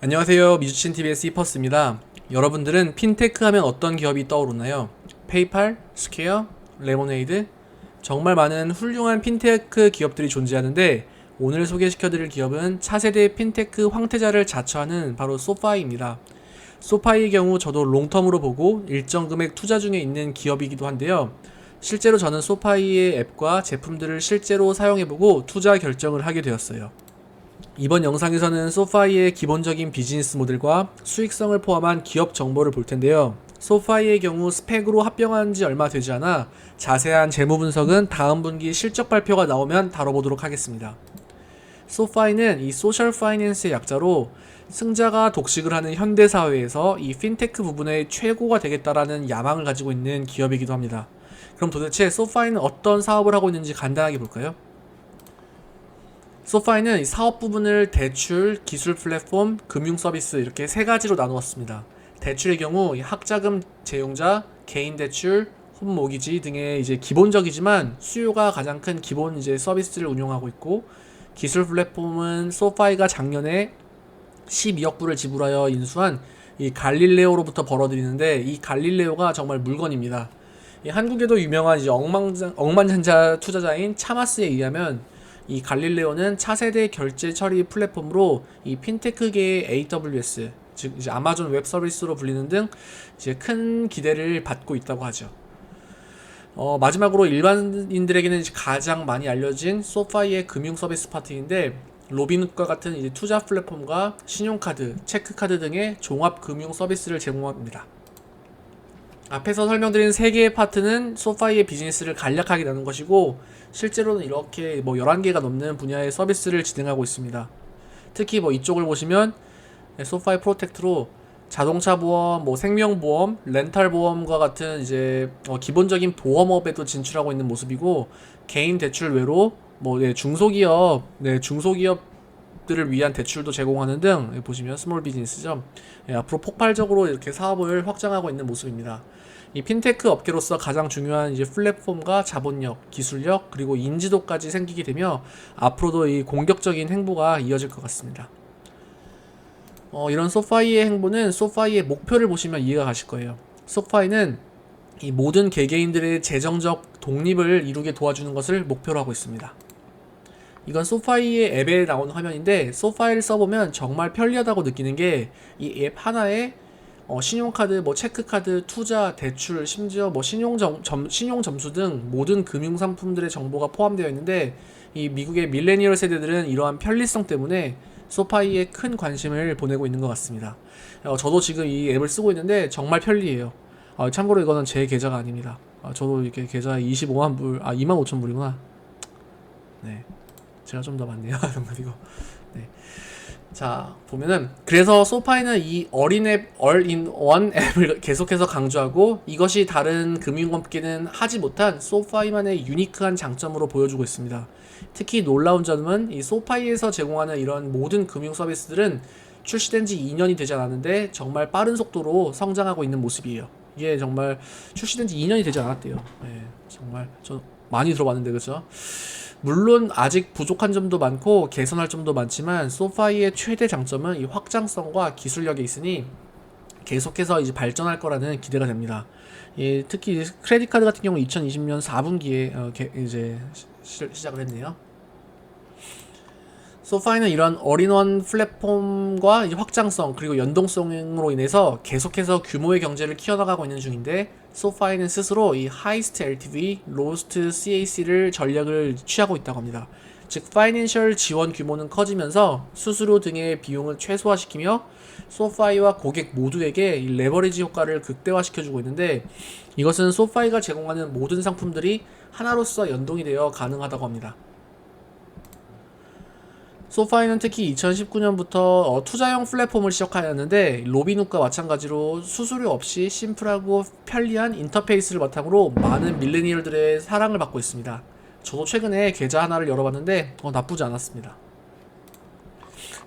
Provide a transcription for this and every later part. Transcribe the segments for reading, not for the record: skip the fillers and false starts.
안녕하세요. 미주친TV의 C퍼스입니다. 여러분들은 핀테크 하면 어떤 기업이 떠오르나요? 페이팔, 스퀘어, 레모네이드? 정말 많은 훌륭한 핀테크 기업들이 존재하는데 오늘 소개시켜드릴 기업은 차세대 핀테크 황태자를 자처하는 바로 소파이입니다. 소파이의 경우 저도 롱텀으로 보고 일정 금액 투자 중에 있는 기업이기도 한데요. 실제로 저는 소파이의 앱과 제품들을 실제로 사용해보고 투자 결정을 하게 되었어요. 이번 영상에서는 소파이의 기본적인 비즈니스 모델과 수익성을 포함한 기업 정보를 볼 텐데요. 소파이의 경우 스펙으로 합병한 지 얼마 되지 않아 자세한 재무 분석은 다음 분기 실적 발표가 나오면 다뤄보도록 하겠습니다. 소파이는 이 소셜 파이낸스의 약자로 승자가 독식을 하는 현대사회에서 이 핀테크 부분의 최고가 되겠다라는 야망을 가지고 있는 기업이기도 합니다. 그럼 도대체 소파이는 어떤 사업을 하고 있는지 간단하게 볼까요? 소파이는 사업 부분을 대출, 기술 플랫폼, 금융 서비스 이렇게 세 가지로 나누었습니다. 대출의 경우 학자금 제용자, 개인 대출, 홈 모기지 등의 이제 기본적이지만 수요가 가장 큰 기본 이제 서비스를 운영하고 있고, 기술 플랫폼은 소파이가 작년에 12억 불을 지불하여 인수한 이 갈릴레오로부터 벌어들이는데, 이 갈릴레오가 정말 물건입니다. 한국에도 유명한 이제 억만장자 투자자인 차마스에 의하면 이 갈릴레오는 차세대 결제 처리 플랫폼으로 이 핀테크계의 AWS, 즉 이제 아마존 웹 서비스로 불리는 등 이제 큰 기대를 받고 있다고 하죠. 마지막으로 일반인들에게는 이제 가장 많이 알려진 소파이의 금융 서비스 파트인데, 로빈훗과 같은 이제 투자 플랫폼과 신용카드, 체크카드 등의 종합 금융 서비스를 제공합니다. 앞에서 설명드린 3개의 파트는 소파이의 비즈니스를 간략하게 나눈 것이고, 실제로는 이렇게 11개가 넘는 분야의 서비스를 진행하고 있습니다. 특히 이쪽을 보시면 소파이 프로텍트로 자동차 보험, 생명보험, 렌탈 보험과 같은 이제 기본적인 보험업에도 진출하고 있는 모습이고, 개인 대출 외로 중소기업, 중소기업들을 위한 대출도 제공하는 등 보시면 스몰 비즈니스죠. 앞으로 폭발적으로 이렇게 사업을 확장하고 있는 모습입니다. 이 핀테크 업계로서 가장 중요한 이제 플랫폼과 자본력, 기술력, 그리고 인지도까지 생기게 되며 앞으로도 이 공격적인 행보가 이어질 것 같습니다. 이런 소파이의 행보는 소파이의 목표를 보시면 이해가 가실 거예요. 소파이는 이 모든 개개인들의 재정적 독립을 이루게 도와주는 것을 목표로 하고 있습니다. 이건 소파이의 앱에 나오는 화면인데, 소파이를 써보면 정말 편리하다고 느끼는 게 이 앱 하나에 신용카드, 체크카드, 투자, 대출, 심지어 신용 점수 등 모든 금융 상품들의 정보가 포함되어 있는데, 이 미국의 밀레니얼 세대들은 이러한 편리성 때문에 소파이에 큰 관심을 보내고 있는 것 같습니다. 저도 지금 이 앱을 쓰고 있는데 정말 편리해요. 참고로 이거는 제 계좌가 아닙니다. 저도 이렇게 계좌 25만 불, 2만 5천 불이구나. 네, 제가 좀 더 많네요. 이거. 네. 자, 보면은 그래서 소파이는 이 어린앱 all-in-one 앱을 계속해서 강조하고, 이것이 다른 금융업계는 하지 못한 소파이만의 유니크한 장점으로 보여주고 있습니다. 특히 놀라운 점은 이 소파이에서 제공하는 이런 모든 금융 서비스들은 출시된 지 2년이 되지 않았는데 정말 빠른 속도로 성장하고 있는 모습이에요. 이게 정말 출시된 지 2년이 되지 않았대요. 네, 정말 저 많이 들어봤는데, 그죠? 물론 아직 부족한 점도 많고 개선할 점도 많지만, 소파이의 최대 장점은 이 확장성과 기술력에 있으니 계속해서 이제 발전할 거라는 기대가 됩니다. 특히 크레딧 카드 같은 경우 2020년 4분기에 이제 시작을 했네요. 소파이는 이런 올인원 플랫폼과 확장성 그리고 연동성으로 인해서 계속해서 규모의 경제를 키워나가고 있는 중인데, 소파이는 스스로 이 하이스트 LTV, 로스트 CAC를 전략을 취하고 있다고 합니다. 즉 파이낸셜 지원 규모는 커지면서 수수료 등의 비용을 최소화시키며 소파이와 고객 모두에게 이 레버리지 효과를 극대화시켜주고 있는데, 이것은 소파이가 제공하는 모든 상품들이 하나로서 연동이 되어 가능하다고 합니다. 소파이는 특히 2019년부터 투자형 플랫폼을 시작하였는데, 로빈훗과 마찬가지로 수수료 없이 심플하고 편리한 인터페이스를 바탕으로 많은 밀레니얼들의 사랑을 받고 있습니다. 저도 최근에 계좌 하나를 열어봤는데 나쁘지 않았습니다.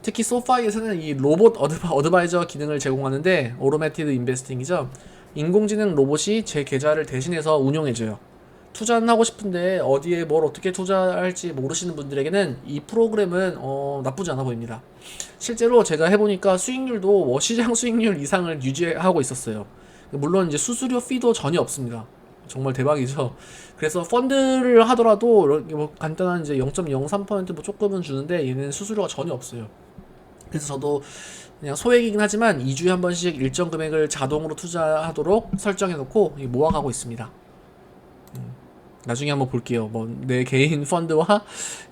특히 소파이에서는 이 로봇 어드바이저 기능을 제공하는데, 오토매티드 인베스팅이죠. 인공지능 로봇이 제 계좌를 대신해서 운용해줘요. 투자는 하고 싶은데 어디에 뭘 어떻게 투자할지 모르시는 분들에게는 이 프로그램은 나쁘지 않아 보입니다. 실제로 제가 해보니까 수익률도 시장 수익률 이상을 유지하고 있었어요. 물론 이제 수수료 피도 전혀 없습니다. 정말 대박이죠. 그래서 펀드를 하더라도 이렇게 뭐 간단한 이제 0.03%뭐 조금은 주는데 얘는 수수료가 전혀 없어요. 그래서 저도 그냥 소액이긴 하지만 2주에 한 번씩 일정 금액을 자동으로 투자하도록 설정해 놓고 모아가고 있습니다. 나중에 한번 볼게요. 뭐 내 개인 펀드와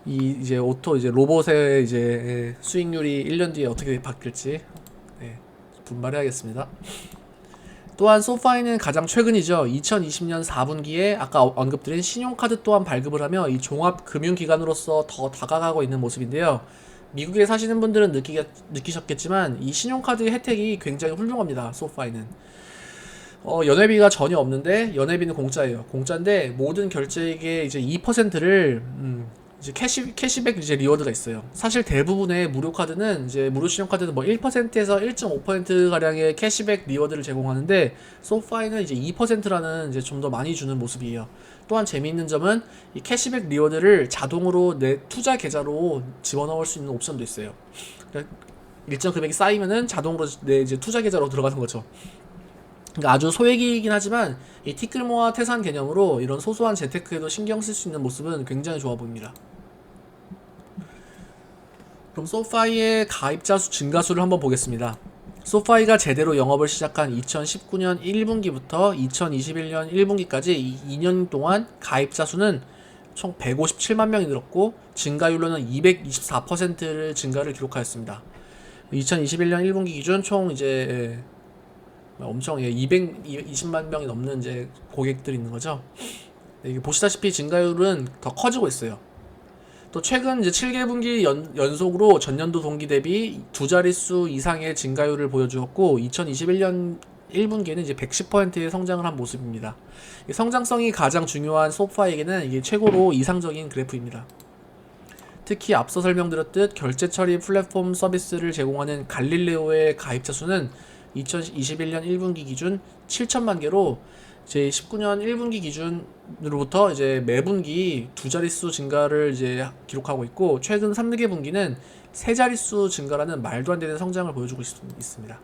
이제 오토 이제 로봇의 이제 수익률이 1년 뒤에 어떻게 바뀔지 네, 분발해야겠습니다. 또한 소파이는 가장 최근이죠. 2020년 4분기에 아까 언급드린 신용카드 또한 발급을 하며 이 종합 금융기관으로서 더 다가가고 있는 모습인데요. 미국에 사시는 분들은 느끼셨겠지만 이 신용카드 혜택이 굉장히 훌륭합니다. 소파이는 연회비가 전혀 없는데 연회비는 공짜예요. 공짜인데 모든 결제액의 이제 2%를 이제 캐시백 이제 리워드가 있어요. 사실 대부분의 무료 카드는 이제 무료 신용카드는 뭐 1%에서 1.5% 가량의 캐시백 리워드를 제공하는데 소파이는 이제 2%라는 이제 좀 더 많이 주는 모습이에요. 또한 재미있는 점은 이 캐시백 리워드를 자동으로 내 투자 계좌로 집어넣을 수 있는 옵션도 있어요. 그러니까 일정 금액이 쌓이면은 자동으로 내 이제 투자 계좌로 들어가는 거죠. 그러니까 아주 소액이긴 하지만 이 티끌 모아 태산 개념으로 이런 소소한 재테크에도 신경 쓸 수 있는 모습은 굉장히 좋아 보입니다. 그럼 소파이의 가입자 수 증가수를 한번 보겠습니다. 소파이가 제대로 영업을 시작한 2019년 1분기부터 2021년 1분기까지 이 2년 동안 가입자 수는 총 157만 명이 늘었고 증가율로는 224%를 증가를 기록하였습니다. 2021년 1분기 기준 총 이제 엄청 220만 명이 넘는 이제 고객들이 있는 거죠. 이게 보시다시피 증가율은 더 커지고 있어요. 또 최근 이제 7개분기 연속으로 전년도 동기 대비 두 자릿수 이상의 증가율을 보여주었고 2021년 1분기에는 이제 110%의 성장을 한 모습입니다. 성장성이 가장 중요한 소파에게는 이게 최고로 이상적인 그래프입니다. 특히 앞서 설명드렸듯 결제 처리 플랫폼 서비스를 제공하는 갈릴레오의 가입자 수는 2021년 1분기 기준 7천만 개로 제 19년 1분기 기준으로부터 이제 매분기 두 자릿수 증가를 이제 기록하고 있고 최근 3개 분기는 세 자릿수 증가라는 말도 안 되는 성장을 보여주고 있습니다.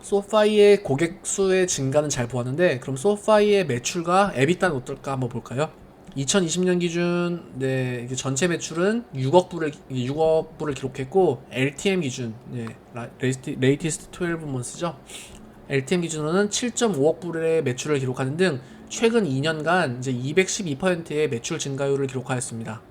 소파이의 고객 수의 증가는 잘 보았는데 그럼 소파이의 매출과 에비타는 어떨까 한번 볼까요? 2020년 기준 전체 매출은 6억 불을 기록했고 LTM 기준 레이티스트 12months죠. LTM 기준으로는 7.5억 불의 매출을 기록하는 등 최근 2년간 이제 212%의 매출 증가율을 기록하였습니다.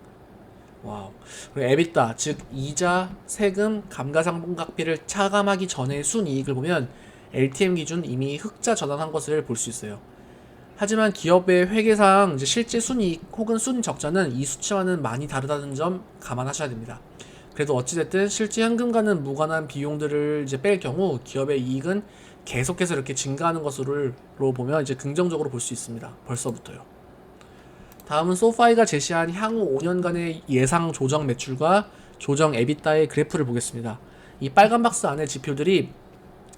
와우. 그리고 에비타 즉 이자, 세금, 감가상각비를 차감하기 전의 순이익을 보면 LTM 기준 이미 흑자 전환한 것을 볼 수 있어요. 하지만 기업의 회계상 이제 실제 순이익 혹은 순적자는 이 수치와는 많이 다르다는 점 감안하셔야 됩니다. 그래도 어찌됐든 실제 현금과는 무관한 비용들을 이제 뺄 경우 기업의 이익은 계속해서 이렇게 증가하는 것으로 보면 이제 긍정적으로 볼 수 있습니다. 벌써부터요. 다음은 소파이가 제시한 향후 5년간의 예상 조정 매출과 조정 에비타의 그래프를 보겠습니다. 이 빨간 박스 안에 지표들이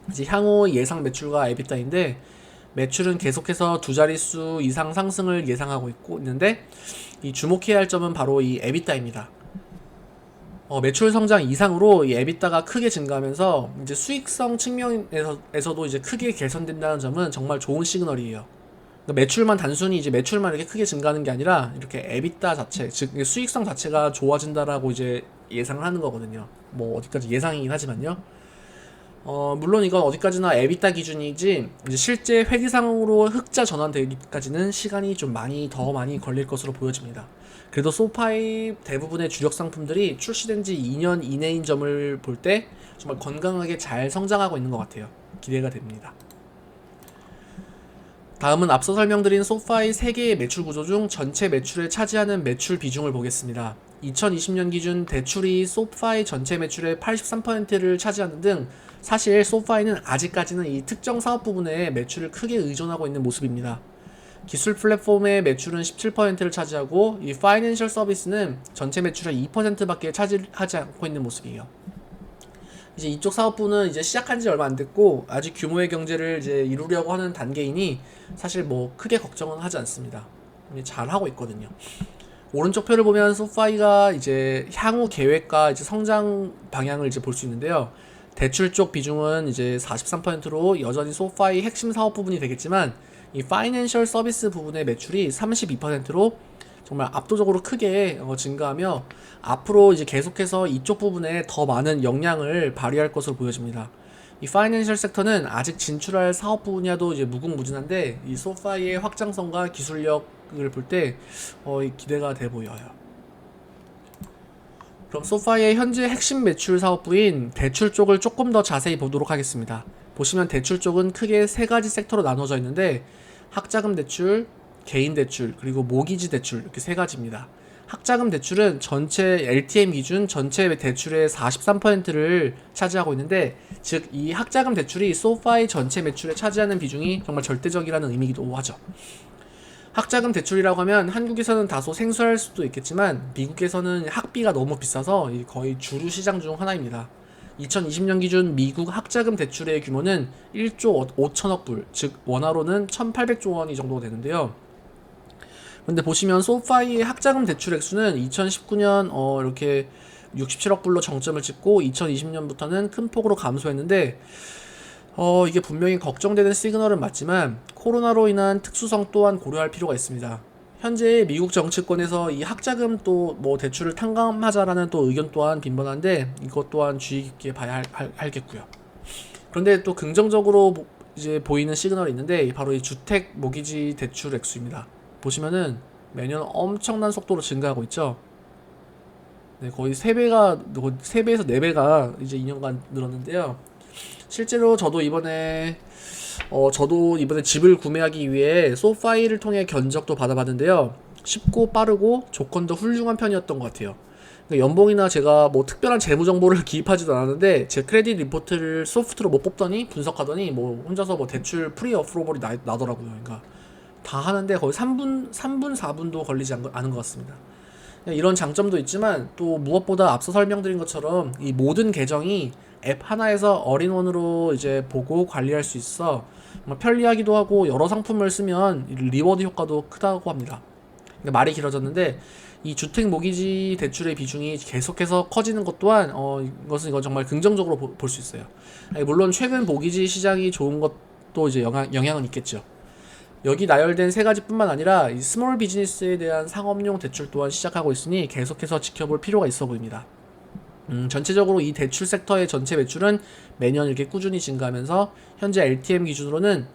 이제 향후 예상 매출과 에비타인데 매출은 계속해서 두 자릿수 이상 상승을 예상하고 있는데 이 주목해야 할 점은 바로 이 에비타입니다. 매출 성장 이상으로 이 에비타가 크게 증가하면서 이제 수익성 측면에서도 이제 크게 개선된다는 점은 정말 좋은 시그널이에요. 그러니까 매출만 단순히 이제 매출만 이렇게 크게 증가하는 게 아니라 이렇게 에비타 자체, 즉 수익성 자체가 좋아진다라고 이제 예상을 하는 거거든요. 뭐 어디까지 예상이긴 하지만요. 물론 이건 어디까지나 에비타 기준이지 이제 실제 회계상으로 흑자 전환되기까지는 시간이 좀 더 많이 걸릴 것으로 보여집니다. 그래도 소파의 대부분의 주력 상품들이 출시된 지 2년 이내인 점을 볼 때 정말 건강하게 잘 성장하고 있는 것 같아요. 기대가 됩니다. 다음은 앞서 설명드린 소파의 3개의 매출 구조 중 전체 매출에 차지하는 매출 비중을 보겠습니다. 2020년 기준 대출이 소파의 전체 매출의 83%를 차지하는 등 사실 소파이는 아직까지는 이 특정 사업 부분에 매출을 크게 의존하고 있는 모습입니다. 기술 플랫폼의 매출은 17%를 차지하고 이 파이낸셜 서비스는 전체 매출의 2%밖에 차지하지 않고 있는 모습이에요. 이제 이쪽 사업부는 이제 시작한 지 얼마 안 됐고 아직 규모의 경제를 이제 이루려고 하는 단계이니 사실 뭐 크게 걱정은 하지 않습니다. 잘 하고 있거든요. 오른쪽 표를 보면 소파이가 이제 향후 계획과 이제 성장 방향을 이제 볼 수 있는데요. 대출 쪽 비중은 이제 43%로 여전히 소파이 핵심 사업 부분이 되겠지만 이 파이낸셜 서비스 부분의 매출이 32%로 정말 압도적으로 크게 증가하며 앞으로 이제 계속해서 이쪽 부분에 더 많은 역량을 발휘할 것으로 보여집니다. 이 파이낸셜 섹터는 아직 진출할 사업 분야도 이제 무궁무진한데 이 소파이의 확장성과 기술력을 볼 때 기대가 돼 보여요. 그럼 소파이의 현재 핵심 매출 사업부인 대출 쪽을 조금 더 자세히 보도록 하겠습니다. 보시면 대출 쪽은 크게 세 가지 섹터로 나눠져 있는데 학자금 대출, 개인 대출, 그리고 모기지 대출 이렇게 세 가지입니다. 학자금 대출은 전체 LTM 기준 전체 대출의 43%를 차지하고 있는데 즉 이 학자금 대출이 소파이 전체 매출에 차지하는 비중이 정말 절대적이라는 의미이기도 하죠. 학자금 대출이라고 하면 한국에서는 다소 생소할 수도 있겠지만 미국에서는 학비가 너무 비싸서 거의 주류 시장 중 하나입니다. 2020년 기준 미국 학자금 대출의 규모는 1조 5천억 불, 즉 원화로는 1,800조 원이 정도 되는데요. 근데 보시면 소파이의 학자금 대출 액수는 2019년 이렇게 67억 불로 정점을 찍고 2020년부터는 큰 폭으로 감소했는데 이게 분명히 걱정되는 시그널은 맞지만 코로나로 인한 특수성 또한 고려할 필요가 있습니다. 현재 미국 정치권에서 이 학자금 또 뭐 대출을 탕감하자라는 또 의견 또한 빈번한데 이것 또한 주의 깊게 봐야 할겠고요. 그런데 또 긍정적으로 이제 보이는 시그널이 있는데 바로 이 주택 모기지 대출 액수입니다. 보시면은 매년 엄청난 속도로 증가하고 있죠. 네, 거의 3배에서 4배가 이제 2년간 늘었는데요. 실제로 저도 이번에 집을 구매하기 위해 소파이를 통해 견적도 받아봤는데요. 쉽고 빠르고 조건도 훌륭한 편이었던 것 같아요. 그러니까 연봉이나 제가 뭐 특별한 재무 정보를 기입하지도 않았는데 제 크레딧 리포트를 소프트로 못 뽑더니 분석하더니 뭐 혼자서 뭐 대출 프리 어프로벌이 나더라고요. 그러니까 다 하는데 거의 3분 4분도 걸리지 않은 것 같습니다. 이런 장점도 있지만 또 무엇보다 앞서 설명드린 것처럼 이 모든 계정이 앱 하나에서 올인원으로 이제 보고 관리할 수 있어 편리하기도 하고 여러 상품을 쓰면 리워드 효과도 크다고 합니다. 그러니까 말이 길어졌는데 이 주택 모기지 대출의 비중이 계속해서 커지는 것 또한 이건 정말 긍정적으로 볼 수 있어요. 물론 최근 모기지 시장이 좋은 것도 이제 영향은 있겠죠. 여기 나열된 세 가지뿐만 아니라 이 스몰 비즈니스에 대한 상업용 대출 또한 시작하고 있으니 계속해서 지켜볼 필요가 있어 보입니다. 전체적으로 이 대출 섹터의 전체 매출은 매년 이렇게 꾸준히 증가하면서 현재 LTM 기준으로는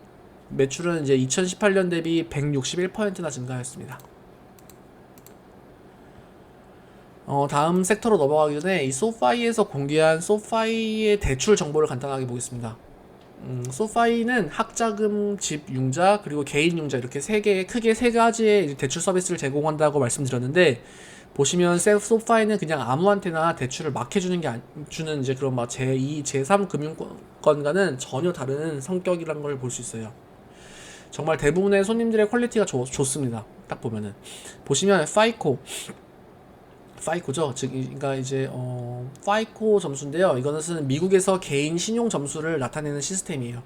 매출은 이제 2018년 대비 161%나 증가했습니다. 다음 섹터로 넘어가기 전에 이 소파이에서 공개한 소파이의 대출 정보를 간단하게 보겠습니다. 소파이는 학자금, 집 융자, 그리고 개인 융자 이렇게 크게 세 가지의 대출 서비스를 제공한다고 말씀드렸는데 보시면 소파이는 그냥 아무한테나 대출을 막 해주는 주는 이제 그런 막 제2, 제3 금융권과는 전혀 다른 성격이라는 걸 볼 수 있어요. 정말 대부분의 손님들의 퀄리티가 좋습니다. 딱 보면은 보시면 파이코죠. 즉, 그러니까 이제 파이코 점수인데요. 이거는 미국에서 개인 신용 점수를 나타내는 시스템이에요.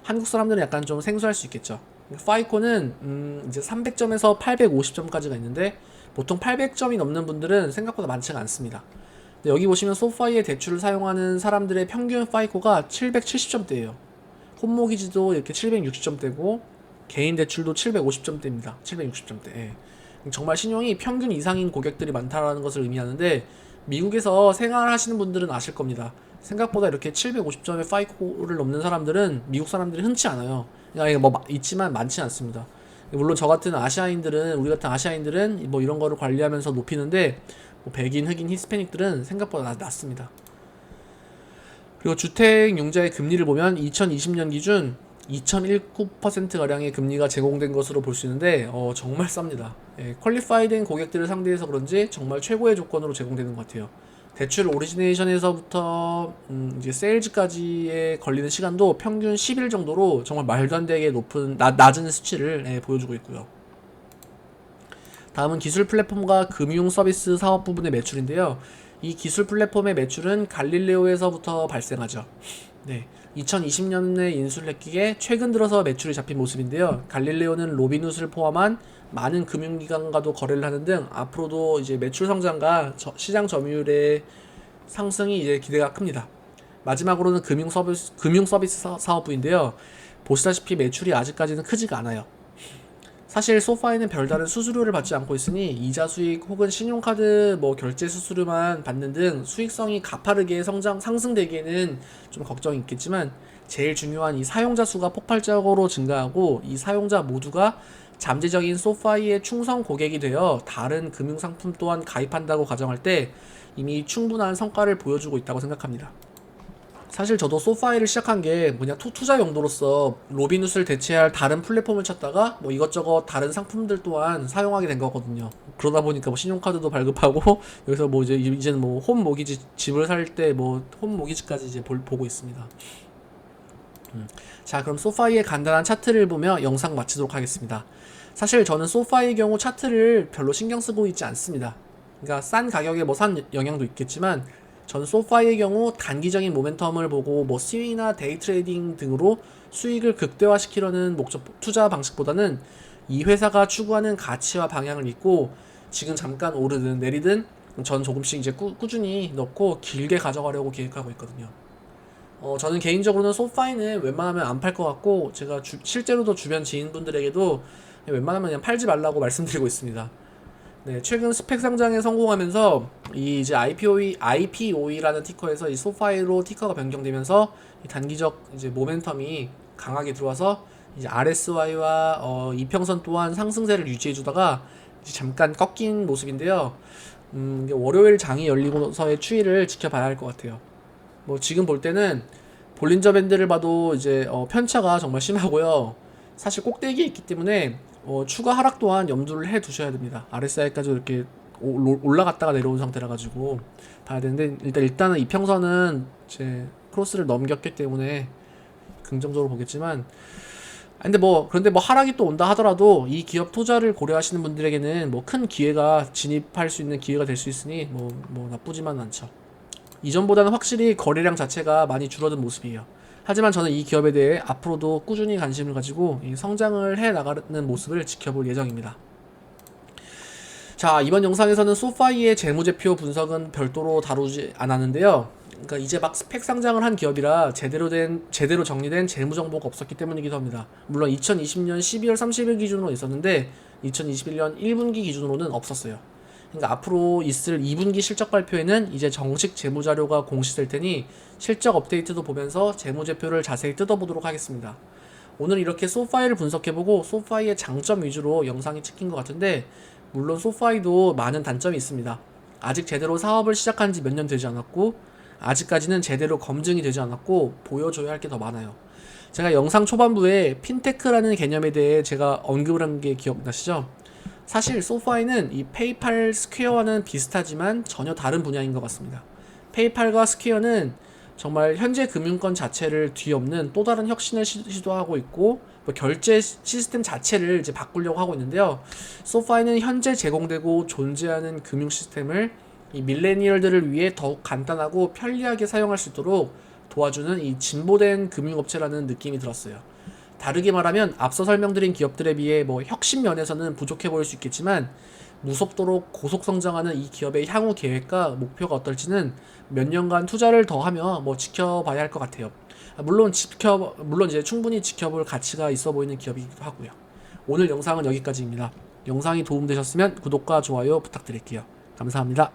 한국 사람들은 약간 좀 생소할 수 있겠죠. 파이코는 이제 300점에서 850점까지가 있는데 보통 800점이 넘는 분들은 생각보다 많지가 않습니다. 근데 여기 보시면 소파이의 대출을 사용하는 사람들의 평균 파이코가 770점대예요. 홈모기지도 이렇게 760점대고 개인 대출도 750점대입니다. 760점대. 예. 정말 신용이 평균 이상인 고객들이 많다라는 것을 의미하는데 미국에서 생활하시는 분들은 아실 겁니다. 생각보다 이렇게 750점의 파이코를 넘는 사람들은 미국 사람들이 흔치 않아요. 그러니까 뭐 있지만 많지 않습니다. 물론 저 같은 우리 같은 아시아인들은 뭐 이런 거를 관리하면서 높이는데 뭐 백인, 흑인, 히스패닉들은 생각보다 낮습니다. 그리고 주택 융자의 금리를 보면 2020년 기준 2.19%가량의 금리가 제공된 것으로 볼 수 있는데 정말 쌉니다. 예, 퀄리파이된 고객들을 상대해서 그런지 정말 최고의 조건으로 제공되는 것 같아요. 대출 오리지네이션에서부터 이제 세일즈까지에 걸리는 시간도 평균 10일 정도로 정말 말도 안 되게 낮은 수치를 보여주고 있고요. 다음은 기술 플랫폼과 금융 서비스 사업 부분의 매출인데요. 이 기술 플랫폼의 매출은 갈릴레오에서부터 발생하죠. 네, 2020년에 인수를 했기에 최근 들어서 매출이 잡힌 모습인데요. 갈릴레오는 로빈훗을 포함한 많은 금융기관과도 거래를 하는 등 앞으로도 이제 매출 성장과 시장 점유율의 상승이 이제 기대가 큽니다. 마지막으로는 금융 서비스 사업부인데요. 보시다시피 매출이 아직까지는 크지가 않아요. 사실 소파이는 별다른 수수료를 받지 않고 있으니 이자 수익 혹은 신용카드 결제 수수료만 받는 등 수익성이 가파르게 상승되기에는 좀 걱정이 있겠지만, 제일 중요한 이 사용자 수가 폭발적으로 증가하고 이 사용자 모두가 잠재적인 소파이의 충성 고객이 되어 다른 금융 상품 또한 가입한다고 가정할 때 이미 충분한 성과를 보여주고 있다고 생각합니다. 사실 저도 소파이를 시작한 게 그냥 투자 용도로서 로빈훗을 대체할 다른 플랫폼을 찾다가 이것저것 다른 상품들 또한 사용하게 된 거거든요. 그러다 보니까 신용카드도 발급하고 여기서 이제는 홈 모기지, 집을 살 때 홈 모기지까지 이제 보고 있습니다. 자, 그럼 소파이의 간단한 차트를 보며 영상 마치도록 하겠습니다. 사실 저는 소파이의 경우 차트를 별로 신경 쓰고 있지 않습니다. 그러니까 싼 가격에 싼 영향도 있겠지만, 전 소파이의 경우 단기적인 모멘텀을 보고 스윙이나 데이 트레이딩 등으로 수익을 극대화시키려는 목적 투자 방식보다는 이 회사가 추구하는 가치와 방향을 믿고 지금 잠깐 오르든 내리든 전 조금씩 이제 꾸준히 넣고 길게 가져가려고 계획하고 있거든요. 저는 개인적으로는 소파이는 웬만하면 안 팔 것 같고, 제가 실제로도 주변 지인분들에게도 웬만하면 그냥 팔지 말라고 말씀드리고 있습니다. 네, 최근 스펙 상장에 성공하면서 이 이제 IPOE라는 티커에서 이 소파이로 티커가 변경되면서 이 단기적 이제 모멘텀이 강하게 들어와서 이제 RSI와 이평선 또한 상승세를 유지해주다가 이제 잠깐 꺾인 모습인데요. 월요일 장이 열리고서의 추이를 지켜봐야 할 것 같아요. 지금 볼 때는 볼린저 밴드를 봐도 이제 편차가 정말 심하고요. 사실 꼭대기에 있기 때문에 추가 하락 또한 염두를 해 두셔야 됩니다. RSI까지 이렇게 올라갔다가 내려온 상태라 가지고 봐야 되는데, 일단은 이평선은 이제 크로스를 넘겼기 때문에 긍정적으로 보겠지만, 그런데 하락이 또 온다 하더라도 이 기업 투자를 고려하시는 분들에게는 큰 기회가 진입할 수 있는 기회가 될 수 있으니 나쁘지만 않죠. 이전보다는 확실히 거래량 자체가 많이 줄어든 모습이에요. 하지만 저는 이 기업에 대해 앞으로도 꾸준히 관심을 가지고 성장을 해 나가는 모습을 지켜볼 예정입니다. 자, 이번 영상에서는 소파이의 재무제표 분석은 별도로 다루지 않았는데요. 그러니까 이제 막 스펙 상장을 한 기업이라 제대로 정리된 재무 정보가 없었기 때문이기도 합니다. 물론 2020년 12월 30일 기준으로 있었는데 2021년 1분기 기준으로는 없었어요. 그러니까 앞으로 있을 2분기 실적 발표에는 이제 정식 재무 자료가 공시될 테니 실적 업데이트도 보면서 재무제표를 자세히 뜯어보도록 하겠습니다. 오늘 이렇게 소파이를 분석해보고 소파이의 장점 위주로 영상이 찍힌 것 같은데, 물론 소파이도 많은 단점이 있습니다. 아직 제대로 사업을 시작한 지 몇 년 되지 않았고, 아직까지는 제대로 검증이 되지 않았고, 보여줘야 할 게 더 많아요. 제가 영상 초반부에 핀테크라는 개념에 대해 제가 언급을 한 게 기억나시죠? 사실 소파이는 이 페이팔, 스퀘어와는 비슷하지만 전혀 다른 분야인 것 같습니다. 페이팔과 스퀘어는 정말 현재 금융권 자체를 뒤엎는 또 다른 혁신을 시도하고 있고, 결제 시스템 자체를 이제 바꾸려고 하고 있는데요. 소파이는 현재 제공되고 존재하는 금융 시스템을 이 밀레니얼들을 위해 더욱 간단하고 편리하게 사용할 수 있도록 도와주는 이 진보된 금융업체라는 느낌이 들었어요. 다르게 말하면 앞서 설명드린 기업들에 비해 혁신 면에서는 부족해 보일 수 있겠지만, 무섭도록 고속 성장하는 이 기업의 향후 계획과 목표가 어떨지는 몇 년간 투자를 더 하며 지켜봐야 할 것 같아요. 물론 이제 충분히 지켜볼 가치가 있어 보이는 기업이기도 하고요. 오늘 영상은 여기까지입니다. 영상이 도움되셨으면 구독과 좋아요 부탁드릴게요. 감사합니다.